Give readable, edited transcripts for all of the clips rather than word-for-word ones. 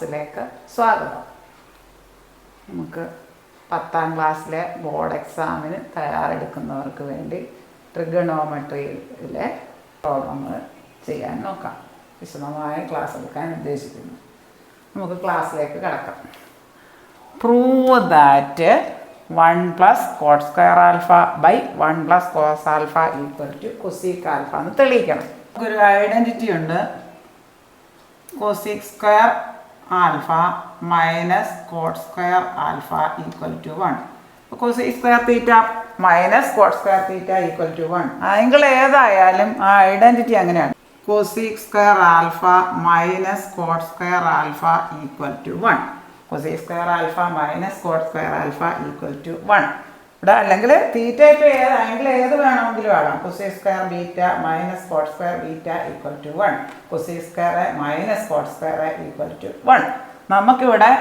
ക്ലാസ്സിലേക്ക് സ്വാഗതം. നമുക്ക് 10ാം ക്ലാസ്സിലെ ബോർഡ് എക്സാമിന് തയ്യാറെടുക്കുന്നവർക്ക് വേണ്ടി ട്രിഗണോമെട്രിയിലെ പ്രോബ്ലങ്ങൾ ചെയ്യാൻ നോക്കാം. വിശദമായ ക്ലാസ് എടുക്കാൻ ഉദ്ദേശിക്കുന്നു. നമുക്ക് ക്ലാസ്സിലേക്ക് കടക്കാം. Prove that 1 + cot square alpha by 1 + cos alpha = cosec alpha എന്ന് തെളിയിക്കണം. നമുക്കൊരു ഐഡൻറ്റിറ്റി ഉണ്ട്. cosec square alpha minus cot square alpha = 1. cosec square theta minus cot square theta = 1. Angle ഏതായാലും ആ ഐഡൻറ്റിറ്റി അങ്ങനെയാണ്. cosec square alpha minus cot square alpha = 1. cosec square alpha minus cot square alpha = 1. ഇവിടെ അല്ലെങ്കിൽ തീറ്റ ഇപ്പോൾ angle ഏത് വേണമെങ്കിലും ആകാം. cosec square beta minus cot square beta = 1. cosec square minus cot square = 1. നമുക്കിവിടെ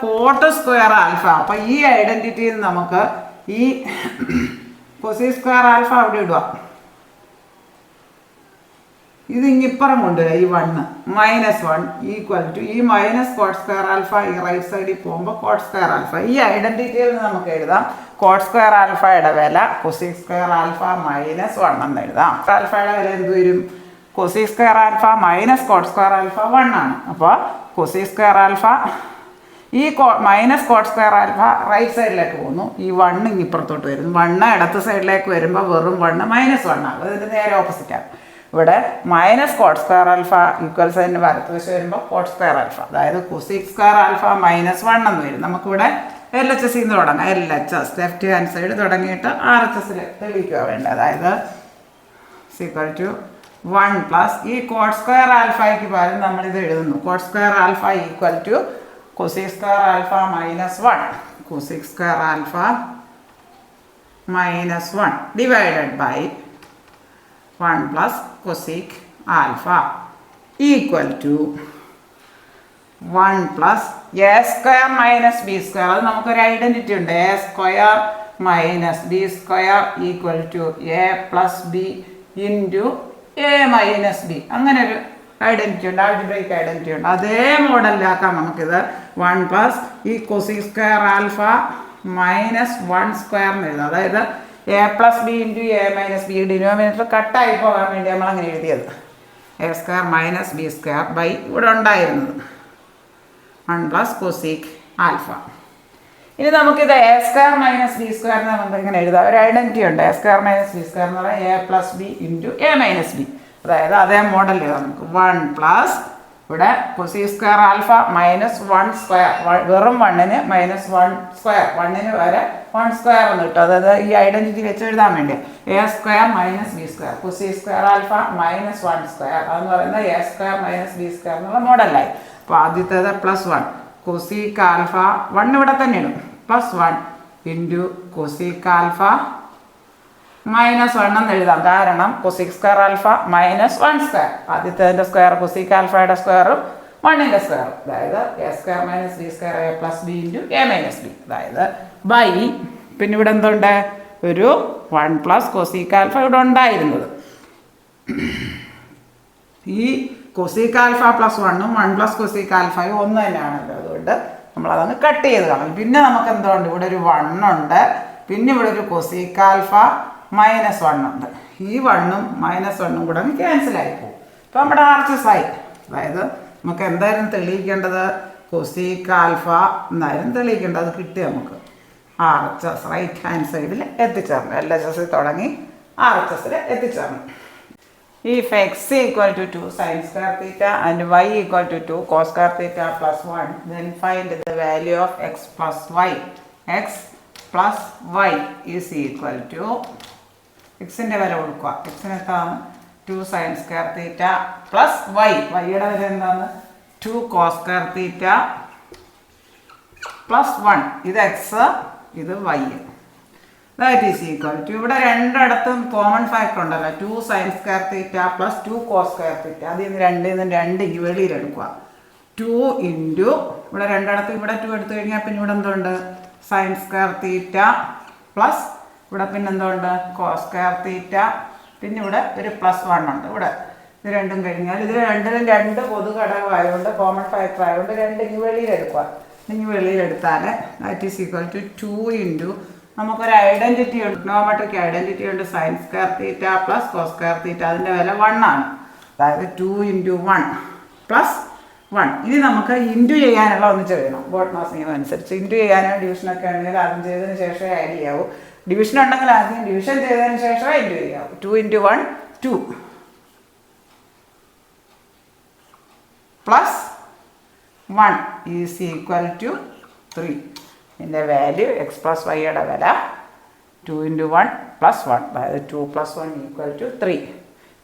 കോട്ട് സ്ക്വയർ ആൽഫ. അപ്പം ഈ ഐഡൻറ്റിറ്റിയിൽ നമുക്ക് ഈ cosec square ആൽഫ അവിടെ ഇടുക. ഇത് ഇങ്ങിപ്പുറം കൊണ്ടുവരിക. ഈ 1 -1 ഈ മൈനസ് കോട്ട് സ്ക്വയർ ആൽഫ ഈ റൈറ്റ് സൈഡിൽ പോകുമ്പോൾ കോട്ട് സ്ക്വയർ ആൽഫ. ഈ ഐഡൻറ്റിറ്റിയിൽ നിന്ന് നമുക്ക് എഴുതാം കോട്ട് സ്ക്വയർ ആൽഫയുടെ വില cosec സ്ക്വയർ ആൽഫ -1 എന്ന് എഴുതാം. ആൽഫയുടെ വില എന്ത് വരും? cosec square alpha minus cot square alpha 1 ആണ്. അപ്പോൾ cosec സ്ക്വയർ ആൽഫ ഈ minus cot square alpha right സൈഡിലേക്ക് പോകുന്നു. ഈ 1 ഇപ്പുറത്തോട്ട് വരുന്നു. 1 ഇടത്ത് സൈഡിലേക്ക് വരുമ്പോൾ വെറും 1 -1 ആകും. അതിൻ്റെ നേരെ ഓപ്പോസിറ്റാണ്. ഇവിടെ minus cot square alpha equals അതിൻ്റെ വലത്തുവശം വരുമ്പോൾ കോട്ട് സ്ക്വയർ ആൽഫ, അതായത് cosec സ്ക്വയർ ആൽഫ -1 എന്ന് വരും. നമുക്കിവിടെ LHS നിന്ന് തുടങ്ങാം. LHS ലെഫ്റ്റ് ഹാൻഡ് സൈഡ് തുടങ്ങിയിട്ട് RHS തെളിയിക്കുക വേണ്ടത്. അതായത് = 1 + ഈ കോട്ട് സ്ക്വയർ ആൽഫയ്ക്ക് പകരം നമ്മളിത് എഴുതുന്നു. Cot square alpha = cosec square alpha -1. cosec square alpha -1 divided by 1 + cosec alpha = 1 + a² - b². അത് നമുക്കൊരു ഐഡൻറ്റിറ്റി ഉണ്ട്. a² - b² = a + b × a - b. അങ്ങനെ ഒരു ഐഡൻറ്റിറ്റി ഉണ്ട്. ആൾജിബ്രൈക്ക് ഐഡൻറ്റിറ്റി ഉണ്ട്. അതേ മോഡലിലാക്കാം നമുക്കിത്. 1 + ഈ cosec സ്ക്വയർ ആൽഫ -1² എന്ന് എഴുതാം. അതായത് a + b × a - b denominator കട്ടായി പോകാൻ വേണ്ടി നമ്മൾ അങ്ങനെ എഴുതിയത്. a² - b² ഇവിടെ ഉണ്ടായിരുന്നത് 1 + cosec ആൽഫ. ഇനി നമുക്കിത് a² - b² നമുക്ക് ഇങ്ങനെ എഴുതാം. ഒരു ഐഡൻറ്റിറ്റി ഉണ്ട്. a² - b² എന്ന് പറഞ്ഞാൽ a + b × a - b. അതായത് അതേ മോഡൽ എഴുതാം നമുക്ക്. 1 + ഇവിടെ cosec സ്ക്വയർ ആൽഫ -1² വെറും 1ന് -1², 1ന് വരെ 1² എന്ന് കിട്ടും. അതായത് ഈ ഐഡൻറ്റിറ്റി വെച്ച് എഴുതാൻ വേണ്ടി a² - b². cosec square alpha -1². അതെന്ന് പറയുന്നത് a² - b² എന്നുള്ള മോഡലായി. അപ്പോൾ ആദ്യത്തേത് +1 cosec ആൽഫ 1 ഇവിടെ തന്നെ ഇടും. +1 × cosec ആൽഫ -1 എന്ന് എഴുതാം. കാരണം cosec സ്ക്വയർ ആൽഫ -1². ആദ്യത്തേതിൻ്റെ സ്ക്വയർ cosec ആൽഫയുടെ സ്ക്വയറും 1ൻ്റെ സ്ക്വയറും. അതായത് a² - b² a + b × a - b. അതായത് ബൈ പിന്നെ ഇവിടെ എന്തുണ്ട്? ഒരു 1 + cosec ആൽഫ ഇവിടെ ഉണ്ടായിരുന്നത്. ഈ cosec ആൽഫ +1ഉം 1 + cosec ആൽഫയും ഒന്ന് തന്നെയാണല്ലോ. അതുകൊണ്ട് നമ്മളതങ്ങ് കട്ട് ചെയ്ത് കളയും. പിന്നെ നമുക്ക് എന്തുണ്ട്? ഇവിടെ ഒരു 1 ഉണ്ട്. പിന്നെ ഇവിടെ ഒരു cosec ആൽഫ -1 ഉണ്ട്. ഈ 1ഉം -1ഉം കൂടെ ക്യാൻസലായി പോകും. അപ്പോൾ നമ്മുടെ RHS ആയി. അതായത് നമുക്ക് എന്തായാലും തെളിയിക്കേണ്ടത് cosec ആൽഫ എന്നായാലും തെളിയിക്കേണ്ടത്. അത് കിട്ടി നമുക്ക്. RHS റൈറ്റ് ഹാൻഡ് സൈഡിൽ എത്തിച്ചേർന്നു. LHS തുടങ്ങി RHS എത്തിച്ചേർന്നു. If x = 2 sin square theta and y = 2 cos square theta + 1, then find the value of x + y. x + y is equal to x-ൻ്റെ വില കൊടുക്കുക. x-ന് എന്താണ്? 2 sin square theta + y. y-യുടെ വില എന്താണ്? 2 cos square theta + 1. ഇത് x, ഇത് y. That is equal to ഇവിടെ രണ്ടിടത്തും common factor ഉണ്ടല്ലോ. 2 sin square theta + 2 cos square theta. അതിൽ നിന്ന് 2 വെളിയിലെടുക്കുക. 2 × ഇവിടെ രണ്ടിടത്തും ഇവിടെ 2 എടുത്തു കഴിഞ്ഞാൽ പിന്നെ ഇവിടെ എന്തുണ്ട്? sin square theta പ്ലസ് ഇവിടെ പിന്നെ എന്തുണ്ട്? cos square theta. പിന്നെ ഇവിടെ ഒരു +1 ഉണ്ട്. ഇവിടെ ഇത് രണ്ടും കഴിഞ്ഞാൽ ഇത് രണ്ടിലും രണ്ട് പൊതു ഘടകമായതുകൊണ്ട് കോമൺ ഫാക്ടർ ആയതുകൊണ്ട് രണ്ട് ഇനി വെളിയിലെടുക്കുക. ഇനി വെളിയിലെടുത്താൽ that is equal to 2 into നമുക്കൊരു ഐഡൻറ്റിറ്റി ഉണ്ട്, ട്രിഗണോമെട്രിക് ഐഡൻറ്റിറ്റി ഉണ്ട്, sine square theta plus cos square theta. അതിൻ്റെ വില 1 ആണ്. അതായത് 2 ഇൻറ്റു 1 പ്ലസ് 1. ഇനി നമുക്ക് ഇൻറ്റു ചെയ്യാനുള്ള ഒന്നിച്ച് എഴുതണം. ബോട്ട്മാസ് നിയമം അനുസരിച്ച് ഇൻറ്റു ചെയ്യാനോ ഡിവിഷനൊക്കെ ഉണ്ടെങ്കിൽ ആദ്യം ചെയ്തതിന് ശേഷമേ ആഡ് ചെയ്യാവൂ. ഡിവിഷൻ ഉണ്ടെങ്കിൽ ആദ്യം ഡിവിഷൻ ചെയ്തതിന് ശേഷമേ ഇൻറ്റു ചെയ്യാവൂ. 2 into 1 2 plus 1 is equal to 3. ഇതിൻ്റെ വാല്യൂ എക്സ് പ്ലസ് വൈയുടെ വില 2 ഇൻറ്റു 1 പ്ലസ് 1, അതായത് 2 പ്ലസ് 1 ഈക്വൽ ടു 3.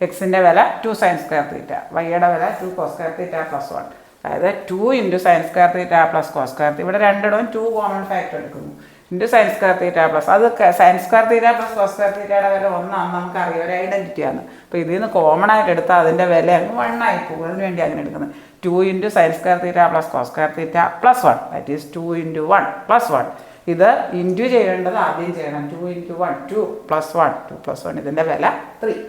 എക്സിൻ്റെ വില 2 സൈൻ സ്ക്വയർ തീറ്റ, വൈയുടെ വില 2 കോസ് സ്ക്വയർ തീറ്റ പ്ലസ് 1, അതായത് 2 into sine square theta plus cos square theta. ഇവിടെ രണ്ടിടവും 2 കോമൺ ഫാക്ടർ എടുക്കുന്നു. Into sine square theta plus അത് sine square theta plus cos square തീറ്റയുടെ വില 1 ആണെന്ന് നമുക്കറിയാം, ഒരു ഐഡൻറ്റിറ്റിയാണ്. അപ്പോൾ ഇതിൽ നിന്ന് കോമൺ ആയിട്ട് എടുത്താൽ അതിൻ്റെ വില അങ്ങ് 1 ആയി പോകും. അതിന് വേണ്ടി അങ്ങനെ എടുക്കുന്നത്. 2 into sine square theta plus cos square theta plus 1, that is 2 into 1 plus 1. ഇത് ഇൻറ്റു ചെയ്യേണ്ടത് ആദ്യം ചെയ്യണം. 2 ഇൻറ്റു 1 2 പ്ലസ് 1 2 പ്ലസ് 1, ഇതിൻ്റെ വില 3.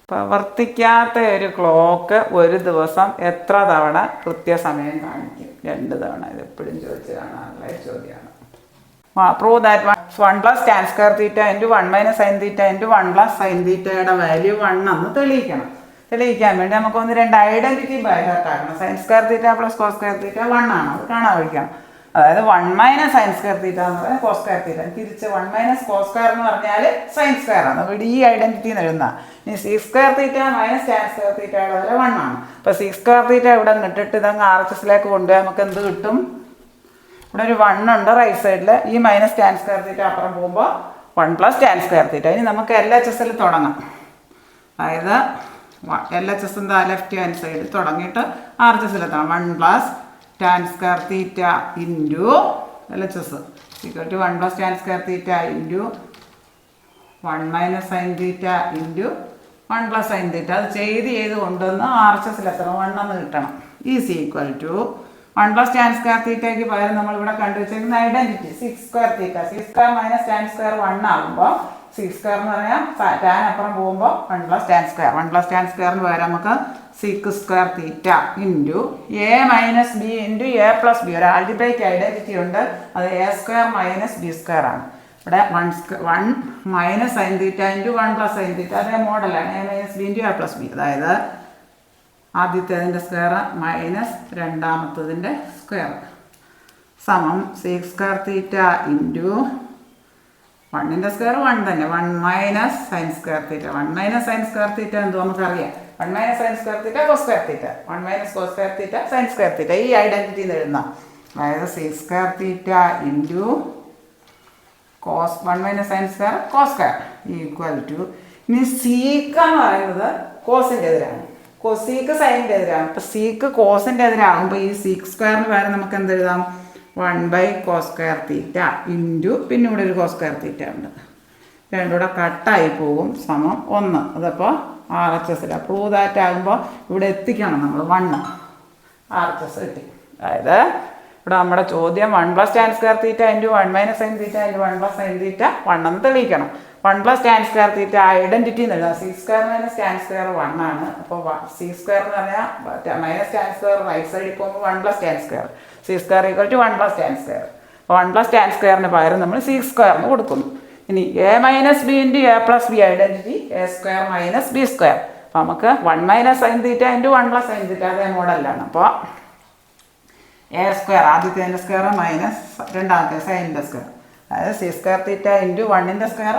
പ്രവർത്തിക്കാത്ത ഒരു ക്ലോക്ക് ഒരു ദിവസം എത്ര തവണ കൃത്യസമയം കാണിക്കും? 2 തവണ. ഇത് എപ്പോഴും ചോദിച്ച് കാണാനുള്ള ചോദ്യമാണ്. Prove that 1 plus tan square theta into 1 minus sine theta into 1 plus sine തീറ്റയുടെ വാല്യൂ 1 എന്ന് തെളിയിക്കണം. തെളിയിക്കാൻ വേണ്ടി നമുക്കൊന്ന് രണ്ട് ഐഡൻറ്റിറ്റി ബൈ ഹാർട്ട് ആക്കണം. Sine square theta plus cos square theta 1 ആണ്, അത് കാണാൻ പഠിക്കണം. അതായത് 1 മൈനസ് സൈൻ സ്ക്വയർ തീറ്റ എന്ന് പറഞ്ഞാൽ കോസ് സ്ക്വയർ തീറ്റ. തിരിച്ച് 1 മൈനസ് കോസ് സ്ക്വയർ എന്ന് പറഞ്ഞാൽ സൈൻ സ്ക്വയർ ആണ്. ഇവിടെ ഈ ഐഡൻറ്റിറ്റി എഴുതുന്ന ഇനി sec square theta minus tan square തീറ്റയുടെ വില 1 ആണ്. അപ്പോൾ സീ സ്ക്വയർ തീറ്റ ഇവിടെ ഇട്ടിട്ട് ഇതങ്ങ് RHSലേക്ക് കൊണ്ടുപോയി നമുക്ക് എന്ത് കിട്ടും? ഇവിടെ ഒരു 1 ഉണ്ട് റൈറ്റ് സൈഡിൽ. ഈ മൈനസ് ടാൻ സ്ക്വയർ തീറ്റ അപ്പുറം പോകുമ്പോൾ 1 പ്ലസ് ടാൻ സ്ക്വയർ തീറ്റ. ഇനി നമുക്ക് LHSൽ തുടങ്ങാം. അതായത് LHS എന്താ ലെഫ്റ്റ് ഹാൻഡ് സൈഡിൽ തുടങ്ങിയിട്ട് RHSലെത്തണം. 1 plus tan square theta into LHS equal to 1 plus tan square theta into 1 minus sine theta into 1 plus sine theta. അത് ചെയ്ത് കൊണ്ടുവന്ന് RHSലെത്തണം. 1 എന്ന് കിട്ടണം. Is equal to 1 plus tan square തീറ്റയ്ക്ക് പകരം നമ്മളിവിടെ കണ്ടുവച്ചിരിക്കുന്ന identity sec square theta. Sec square minus tan square 1 ആകുമ്പോൾ സിക്സ് സ്ക്വയർ എന്ന് പറഞ്ഞാൽ ടാൻ അപ്പുറം പോകുമ്പോൾ 1 plus tan square. 1 plus tan സ്ക്വയറിന് പകരം നമുക്ക് sec square theta into A minus B into A plus B. ഒരു ആൾജിബ്രൈക്ക് ഐഡൻറ്റിറ്റി ഉണ്ട്, അത് A square minus B square ആണ്. ഇവിടെ 1 minus sine theta into 1 plus sine theta അതേ മോഡലാണ്. A minus B into A plus B. അതായത് ആദ്യത്തേതിൻ്റെ square minus രണ്ടാമത്തതിൻ്റെ സ്ക്വയർ സമം സിക്സ് സ്ക്വയർ തീറ്റ ഇൻറ്റു 1ൻ്റെ സ്ക്വയർ 1 തന്നെ. 1 minus sine square theta. 1 minus sine square theta എന്തോ നമുക്കറിയാം. 1 minus sine square theta cos square theta. 1 minus cos square theta sine square theta. ഈ identity എഴുതാം. അതായത് sec square theta into cos 1 minus sine square cos square equal to. ഇനി sec എന്ന് പറയുന്നത് കോസിൻ്റെ എതിരാണ്, seek സൈനിൻ്റെ എതിരാണ്. അപ്പോൾ സീക്ക് കോസിൻ്റെ എതിരാകുമ്പോൾ ഈ സീക്ക് സ്ക്വയറിന് പകരം നമുക്ക് എന്ത് എഴുതാം? 1 by cos square theta into പിന്നെ ഇവിടെ ഒരു കോസ് സ്ക്വയർ തീറ്റ ഉണ്ട്. രണ്ടും കൂടെ കട്ടായി പോകും സമം 1. അതപ്പോൾ RHSൽ പ്രൂവ് ദാറ്റ് ആകുമ്പോൾ ഇവിടെ എത്തിക്കണം നമ്മൾ 1 RHS കിട്ടി. അതായത് ഇവിടെ നമ്മുടെ ചോദ്യം 1 plus tan square theta into 1 minus sine theta into 1 plus sine തീറ്റ 1 എന്ന് തെളിയിക്കണം. 1 പ്ലസ് ടാൻ സ്ക്വയർ തീറ്റ ഐഡൻറ്റിറ്റി എന്ന് എഴുതാം. Six square minus tan square 1 ആണ്. അപ്പോൾ സിക്സ് സ്ക്വയർ എന്ന് പറഞ്ഞാൽ മൈനസ് ടാൻ സ്ക്വയർ റൈറ്റ് സൈഡിൽ പോകുമ്പോൾ 1 plus tan square. Sec square equal to 1 plus tan square. അപ്പോൾ 1 പ്ലസ് ടാൻ സ്ക്വയറിന് പകരം നമ്മൾ സിക്സ് സ്ക്വയറിന് കൊടുക്കുന്നു. ഇനി A minus B into A plus B identity A square minus B square. അപ്പോൾ നമുക്ക് 1 minus sine theta into 1 plus sine theta അതേ മോഡലാണ്. അപ്പോൾ എ സ്ക്വയർ ആദ്യത്തേതിൻ്റെ സ്ക്വയർ മൈനസ് രണ്ടാമത്തെ സൈനിൻ്റെ സ്ക്വയർ. അതായത് സി സ്ക്വയർ തീറ്റ ഇൻറ്റു 1ൻ്റെ square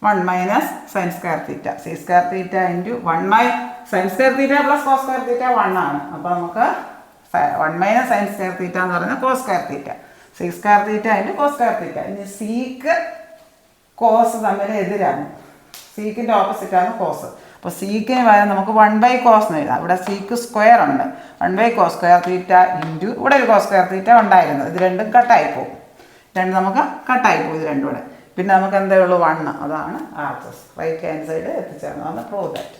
1 minus sine square theta. Sec square theta into 1 sine square theta plus cos square theta 1 ആണ്. അപ്പോൾ നമുക്ക് 1 മൈനസ് സൈൻ സ്ക്വയർ തീറ്റ എന്ന് പറയുന്നത് cos square theta. Sec square theta into cos square theta. ഇനി sec cos തമ്മിൽ എതിരാണ്. സീക്കിൻ്റെ ഓപ്പോസിറ്റാണ് കോസ്. അപ്പോൾ സീക്കിന് പകരം നമുക്ക് 1 ബൈ കോസ് എന്ന് എഴുതാം. ഇവിടെ സീക്ക് സ്ക്വയർ ഉണ്ട്. 1 by cos square theta into ഇവിടെ ഒരു കോസ് സ്ക്വയർ തീറ്റ ഉണ്ടായിരുന്നു. ഇത് രണ്ടും കട്ടായി പോകും. നമുക്ക് കട്ടായി പോകും ഇത് രണ്ടും കൂടെ. പിന്നെ നമുക്ക് എന്തേ ഉള്ളൂ 1. അതാണ് RHS. റൈറ്റ് ഹാൻഡ് സൈഡ് എത്തിച്ചേർന്നതാണ് പ്രൂവ് ദാറ്റ്.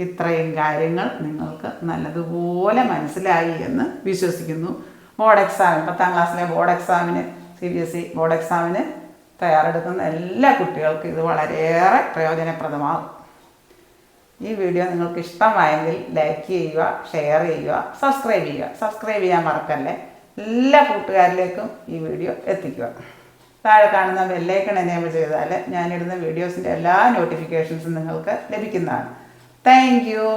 ഇത്രയും കാര്യങ്ങൾ നിങ്ങൾക്ക് നല്ലതുപോലെ മനസ്സിലായി എന്ന് വിശ്വസിക്കുന്നു. ബോർഡ് എക്സാമിന് 10ാം ക്ലാസ്സിലെ ബോർഡ് എക്സാമിന് CBSE ബോർഡ് എക്സാമിന് തയ്യാറെടുക്കുന്ന എല്ലാ കുട്ടികൾക്കും ഇത് വളരെയേറെ പ്രയോജനപ്രദമാകും. ഈ വീഡിയോ നിങ്ങൾക്ക് ഇഷ്ടമായെങ്കിൽ ലൈക്ക് ചെയ്യുക, ഷെയർ ചെയ്യുക, സബ്സ്ക്രൈബ് ചെയ്യുക. സബ്സ്ക്രൈബ് ചെയ്യാൻ മറക്കല്ലേ. എല്ലാ കൂട്ടുകാരിലേക്കും ഈ വീഡിയോ എത്തിക്കുക. താഴെ കാണുന്ന ബെല്ലൈക്കൺ എനേബിൾ ചെയ്താൽ ഞാനിടുന്ന വീഡിയോസിൻ്റെ എല്ലാ നോട്ടിഫിക്കേഷൻസും നിങ്ങൾക്ക് ലഭിക്കുന്നതാണ്. Thank you.